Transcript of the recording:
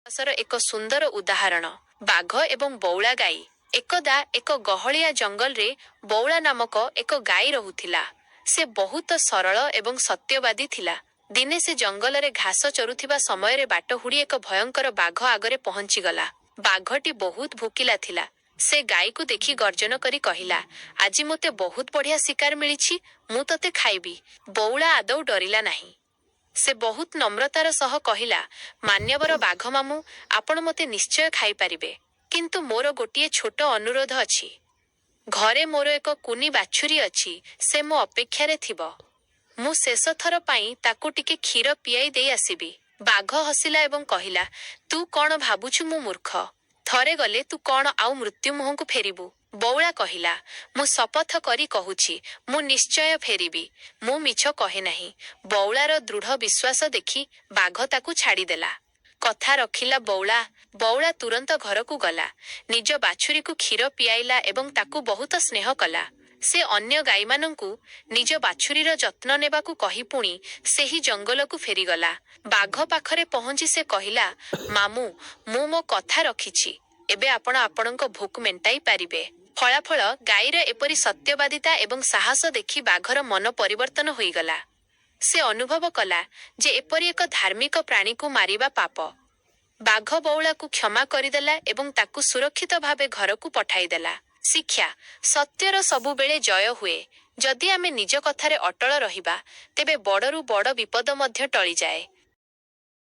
ବିକାଶର ଏକ ସୁନ୍ଦର ଉଦାହରଣ। ବାଘ ଏବଂ ବଉଳା ଗାଈ। ଏକଦା ଏକ ଗହଳିଆ ଜଙ୍ଗଲରେ ବଉଳା ନାମକ ଏକ ଗାଈ ରହୁଥିଲା। ସେ ବହୁତ ସରଳ ଏବଂ ସତ୍ୟବାଦୀ ଥିଲା। ଦିନେ ସେ ଜଙ୍ଗଲରେ ଘାସ ଚରୁଥିବା ସମୟରେ ବାଟ ହୁଡ଼ି ଏକ ଭୟଙ୍କର ବାଘ ଆଗରେ ପହଞ୍ଚିଗଲା। ବାଘଟି ବହୁତ ଭୋକିଲା ଥିଲା। ସେ ଗାଈକୁ ଦେଖି ଗର୍ଜନ କରି କହିଲା, ଆଜି ମୋତେ ବହୁତ ବଢ଼ିଆ ଶିକାର ମିଳିଛି, ମୁଁ ତତେ ଖାଇବି। ବଉଳା ଆଦୌ ଡରିଲା ନାହିଁ। ସେ ବହୁତ ନମ୍ରତାର ସହ କହିଲା, ମାନ୍ୟବର ବାଘ ମାମୁଁ, ଆପଣ ମୋତେ ନିଶ୍ଚୟ ଖାଇପାରିବେ। କିନ୍ତୁ ମୋର ଗୋଟିଏ ଛୋଟ ଅନୁରୋଧ ଅଛି। ଘରେ ମୋର ଏକ କୁନି ବାଛୁରୀ ଅଛି, ସେ ମୋ ଅପେକ୍ଷାରେ ଥିବ। ମୁଁ ଶେଷ ଥର ପାଇଁ ତାକୁ ଟିକେ କ୍ଷୀର ପିଆଇ ଦେଇ ଆସିବି। ବାଘ ହସିଲା ଏବଂ କହିଲା, ତୁ କ'ଣ ଭାବୁଛୁ ମୁଁ ମୂର୍ଖ? ଥରେ ଗଲେ ତୁ କ'ଣ ଆଉ ମୃତ୍ୟୁ ମୁହଁକୁ ଫେରିବୁ? ବଉଳା କହିଲା, ମୁଁ ଶପଥ କରି କହୁଛି, ମୁଁ ନିଶ୍ଚୟ ଫେରିବି। ମୁଁ ମିଛ କହେ ନାହିଁ। ବଉଳାର ଦୃଢ଼ ବିଶ୍ୱାସ ଦେଖି ବାଘ ତାକୁ ଛାଡ଼ିଦେଲା। କଥା ରଖିଲା ବଉଳା। ବଉଳା ତୁରନ୍ତ ଘରକୁ ଗଲା। ନିଜ ବାଛୁରୀକୁ କ୍ଷୀର ପିଆଇଲା ଏବଂ ତାକୁ ବହୁତ ସ୍ନେହ କଲା। ସେ ଅନ୍ୟ ଗାଈମାନଙ୍କୁ ନିଜ ବାଛୁରୀର ଯତ୍ନ ନେବାକୁ କହି ପୁଣି ସେହି ଜଙ୍ଗଲକୁ ଫେରିଗଲା। ବାଘ ପାଖରେ ପହଞ୍ଚି ସେ କହିଲା, ମାମୁଁ, ମୁଁ ମୋ କଥା ରଖିଛି। ଏବେ ଆପଣ ଆପଣଙ୍କ ଭୋକ ମେଣ୍ଟାଇ ପାରିବେ। ଫଳାଫଳ, ଗାଈର ଏପରି ସତ୍ୟବାଦିତା ଏବଂ ସାହସ ଦେଖି ବାଘର ମନ ପରିବର୍ତ୍ତନ ହୋଇଗଲା। ସେ ଅନୁଭବ କଲା ଯେ ଏପରି ଏକ ଧାର୍ମିକ ପ୍ରାଣୀକୁ ମାରିବା ପାପ। ବାଘ ବଉଳାକୁ କ୍ଷମା କରିଦେଲା ଏବଂ ତାକୁ ସୁରକ୍ଷିତ ଭାବେ ଘରକୁ ପଠାଇଦେଲା। ଶିକ୍ଷା, ସତ୍ୟର ସବୁବେଳେ ଜୟ ହୁଏ। ଯଦି ଆମେ ନିଜ କଥାରେ ଅଟଳ ରହିବା, ତେବେ ବଡ଼ରୁ ବଡ଼ ବିପଦ ମଧ୍ୟ ଟଳିଯାଏ।